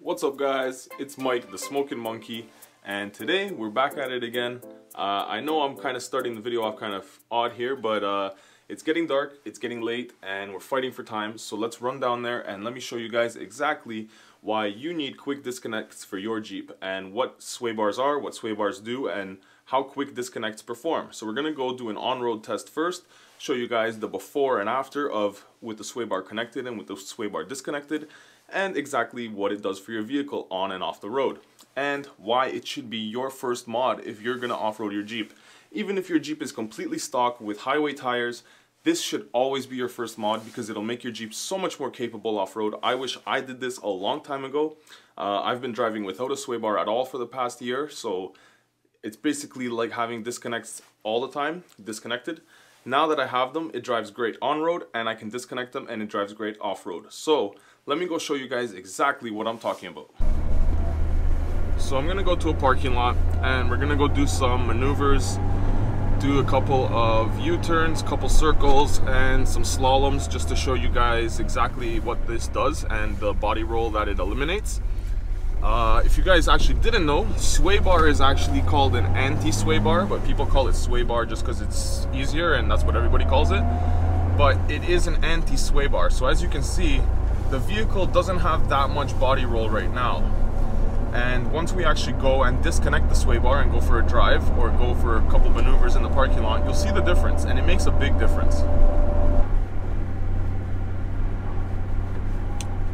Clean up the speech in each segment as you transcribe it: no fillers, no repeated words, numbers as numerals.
What's up guys, it's Mike the Smokin Monkey, and today we're back at it again. I know I'm kind of starting the video off kind of odd here, but it's getting dark, it's getting late, and we're fighting for time. So let's run down there and let me show you guys exactly why you need quick disconnects for your Jeep, and what sway bars are, what sway bars do, and how quick disconnects perform. So we're gonna go do an on-road test first, show you guys the before and after of with the sway bar connected and with the sway bar disconnected, and exactly what it does for your vehicle on and off the road, and why it should be your first mod if you're gonna off-road your Jeep. Even if your Jeep is completely stock with highway tires, this should always be your first mod because it'll make your Jeep so much more capable off-road. I wish I did this a long time ago. I've been driving without a sway bar at all for the past year, so it's basically like having disconnects all the time, disconnected. Now that I have them, it drives great on-road, and I can disconnect them and it drives great off-road. So let me go show you guys exactly what I'm talking about. So I'm gonna go to a parking lot and we're gonna go do some maneuvers, do a couple of U-turns, couple circles, and some slaloms just to show you guys exactly what this does and the body roll that it eliminates. If you guys actually didn't know, sway bar is actually called an anti-sway bar, but people call it sway bar just because it's easier and that's what everybody calls it. But it is an anti-sway bar. So as you can see, the vehicle doesn't have that much body roll right now. And once we actually go and disconnect the sway bar and go for a drive or go for a couple maneuvers in the parking lot, you'll see the difference, and it makes a big difference.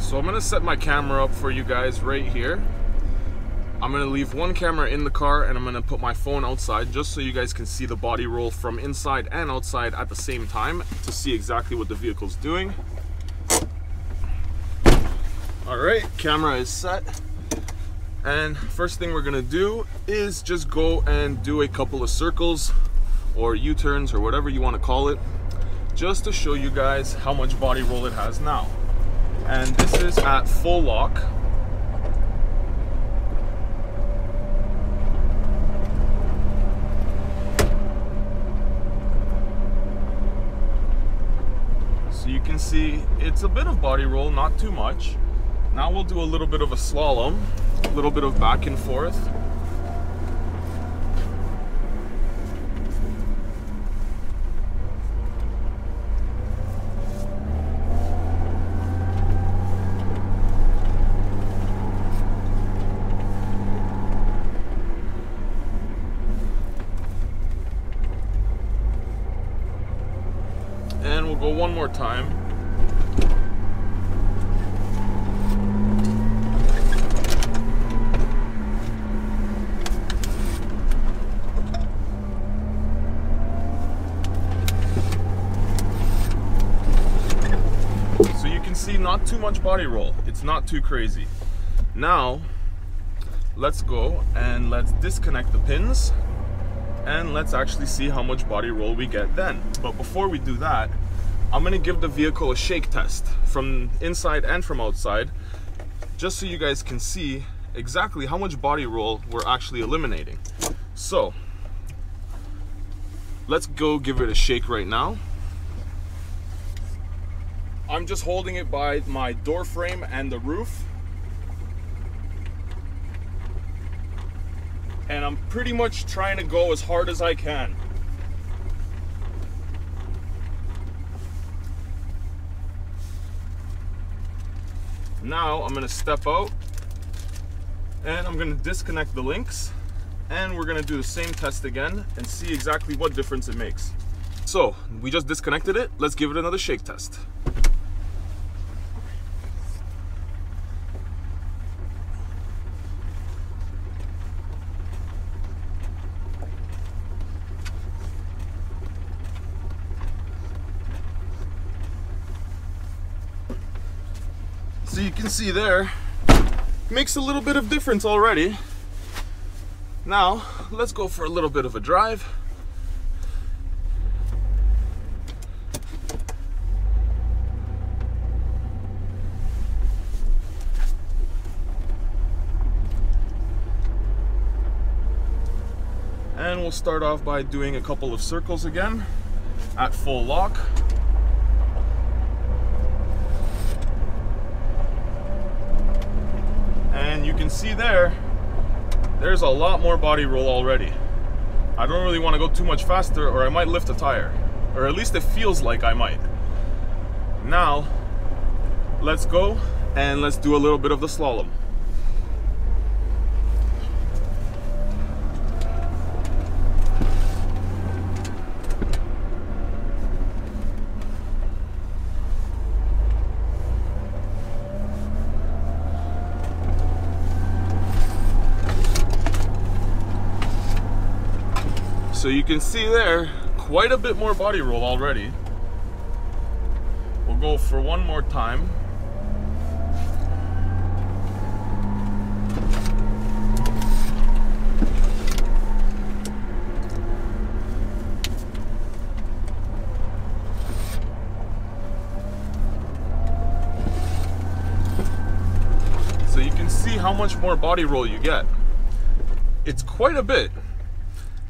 So I'm gonna set my camera up for you guys right here. I'm gonna leave one camera in the car and I'm gonna put my phone outside just so you guys can see the body roll from inside and outside at the same time to see exactly what the vehicle's doing. All right, camera is set. And first thing we're gonna do is just go and do a couple of circles or U-turns or whatever you wanna call it, just to show you guys how much body roll it has now. And this is at full lock. So you can see it's a bit of body roll, not too much. Now we'll do a little bit of a slalom, a little bit of back and forth. And we'll go one more time. So you can see not too much body roll. It's not too crazy. Now, let's go and let's disconnect the pins. And let's actually see how much body roll we get then. But before we do that, I'm gonna give the vehicle a shake test from inside and from outside, just so you guys can see exactly how much body roll we're actually eliminating. So let's go give it a shake right now. I'm just holding it by my door frame and the roof. And I'm pretty much trying to go as hard as I can. Now I'm gonna step out and I'm gonna disconnect the links, and we're gonna do the same test again and see exactly what difference it makes. So we just disconnected it. Let's give it another shake test. So you can see there, makes a little bit of difference already. Now, let's go for a little bit of a drive. And we'll start off by doing a couple of circles again at full lock. you can see there's a lot more body roll already. I don't really want to go too much faster or I might lift a tire, or at least it feels like I might. Now let's go and let's do a little bit of the slalom. So you can see there, quite a bit more body roll already. We'll go for one more time. So you can see how much more body roll you get. It's quite a bit.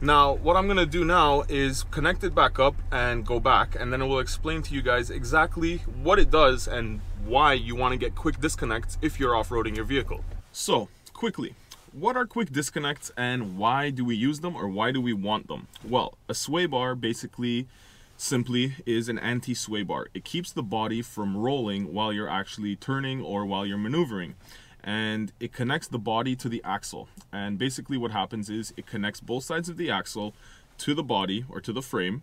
Now, what I'm gonna do now is connect it back up and go back, and then I will explain to you guys exactly what it does and why you wanna get quick disconnects if you're off-roading your vehicle. So, quickly, what are quick disconnects and why do we use them, or why do we want them? Well, a sway bar basically simply is an anti-sway bar. It keeps the body from rolling while you're actually turning or while you're maneuvering. And it connects the body to the axle, and basically what happens is it connects both sides of the axle to the body or to the frame,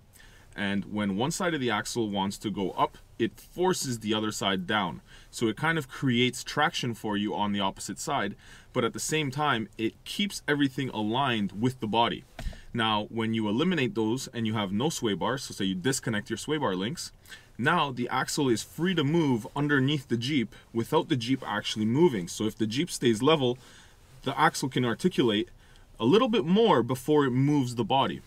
and when one side of the axle wants to go up, it forces the other side down. So it kind of creates traction for you on the opposite side, but at the same time it keeps everything aligned with the body. Now when you eliminate those and you have no sway bar, so say you disconnect your sway bar links, now the axle is free to move underneath the Jeep without the Jeep actually moving. So if the Jeep stays level, the axle can articulate a little bit more before it moves the body.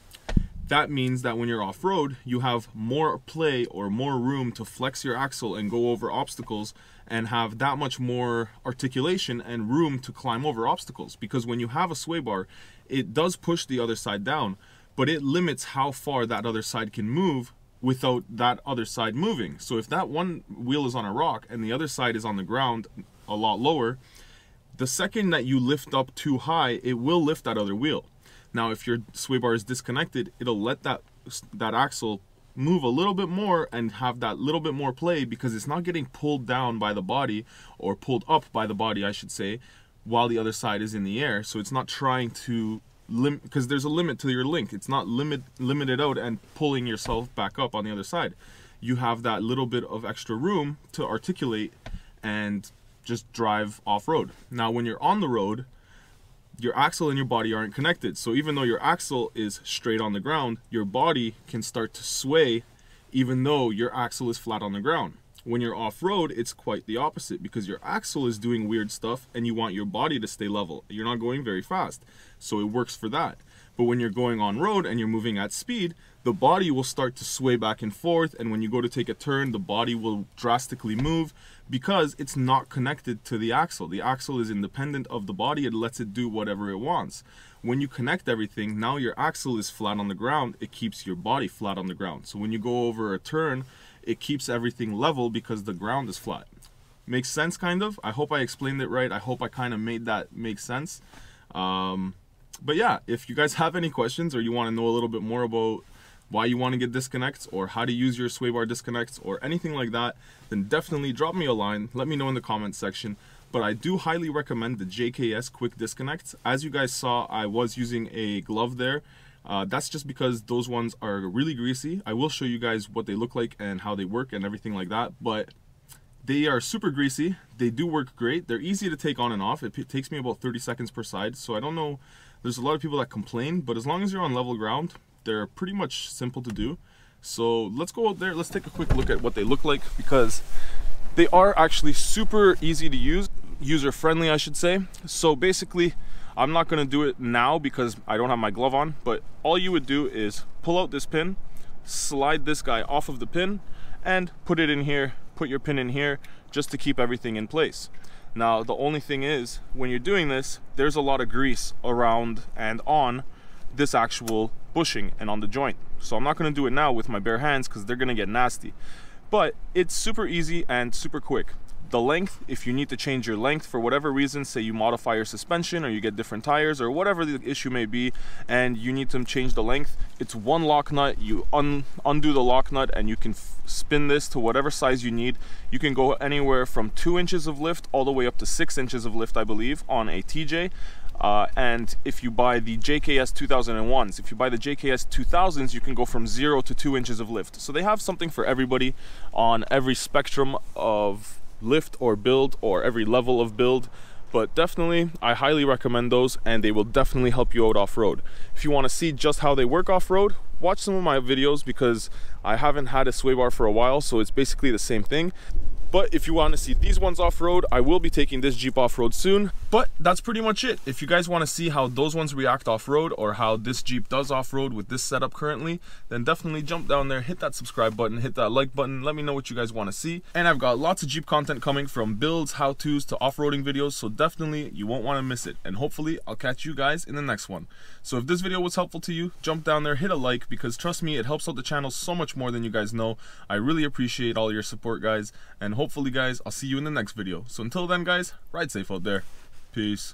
That means that when you're off-road, you have more play or more room to flex your axle and go over obstacles and have that much more articulation and room to climb over obstacles. Because when you have a sway bar, it does push the other side down, but it limits how far that other side can move without that other side moving. So if that one wheel is on a rock and the other side is on the ground a lot lower, the second that you lift up too high, it will lift that other wheel. Now if your sway bar is disconnected, it'll let that axle move a little bit more and have that little bit more play, because it's not getting pulled down by the body, or pulled up by the body I should say, while the other side is in the air. So it's not trying to because there's a limit to your link. It's not limited out and pulling yourself back up on the other side. You have that little bit of extra room to articulate and just drive off-road. Now when you're on the road, your axle and your body aren't connected. So even though your axle is straight on the ground, your body can start to sway even though your axle is flat on the ground. When you're off-road, it's quite the opposite, because your axle is doing weird stuff and you want your body to stay level. You're not going very fast, so it works for that. But when you're going on road and you're moving at speed, the body will start to sway back and forth, and when you go to take a turn, the body will drastically move because it's not connected to the axle. The axle is independent of the body. It lets it do whatever it wants. When you connect everything, now your axle is flat on the ground. It keeps your body flat on the ground. So when you go over a turn, it keeps everything level because the ground is flat. Makes sense, kind of? I hope I explained it right. I hope I kind of made that make sense. But yeah, if you guys have any questions or you want to know a little bit more about why you want to get disconnects or how to use your sway bar disconnects or anything like that, then definitely drop me a line. Let me know in the comments section. But I do highly recommend the JKS quick disconnects. As you guys saw, I was using a glove there. That's just because those ones are really greasy. I will show you guys what they look like and how they work and everything like that, but they are super greasy. They do work great. They're easy to take on and off. It takes me about 30 seconds per side, so I don't know, there's a lot of people that complain, but as long as you're on level ground, they're pretty much simple to do. So let's go out there, let's take a quick look at what they look like, because they are actually super easy to use, user-friendly I should say. So basically, I'm not going to do it now because I don't have my glove on, but all you would do is pull out this pin, slide this guy off of the pin, and put it in here, put your pin in here, just to keep everything in place. Now the only thing is, when you're doing this, there's a lot of grease around and on this actual bushing and on the joint. So I'm not going to do it now with my bare hands because they're going to get nasty. But it's super easy and super quick. the length, if you need to change your length for whatever reason, say you modify your suspension or you get different tires or whatever the issue may be, and you need to change the length, it's one lock nut. You undo the lock nut and you can spin this to whatever size you need. You can go anywhere from 2 inches of lift all the way up to 6 inches of lift, I believe, on a TJ. And if you buy the JKS 2001s, if you buy the JKS 2000s, you can go from 0 to 2 inches of lift. So they have something for everybody on every spectrum of lift or build, or every level of build. But definitely, I highly recommend those, and they will definitely help you out off-road. If you want to see just how they work off-road, watch some of my videos, because I haven't had a sway bar for a while, so it's basically the same thing. But if you want to see these ones off-road, I will be taking this Jeep off-road soon. But that's pretty much it. If you guys want to see how those ones react off-road, or how this Jeep does off-road with this setup currently, then definitely jump down there, hit that subscribe button, hit that like button, let me know what you guys want to see. And I've got lots of Jeep content coming, from builds, how-tos to off-roading videos, so definitely you won't want to miss it. And hopefully I'll catch you guys in the next one. So if this video was helpful to you, jump down there, hit a like, because trust me, it helps out the channel so much more than you guys know. I really appreciate all your support, guys, and hopefully guys, I'll see you in the next video. So until then guys, ride safe out there. Peace.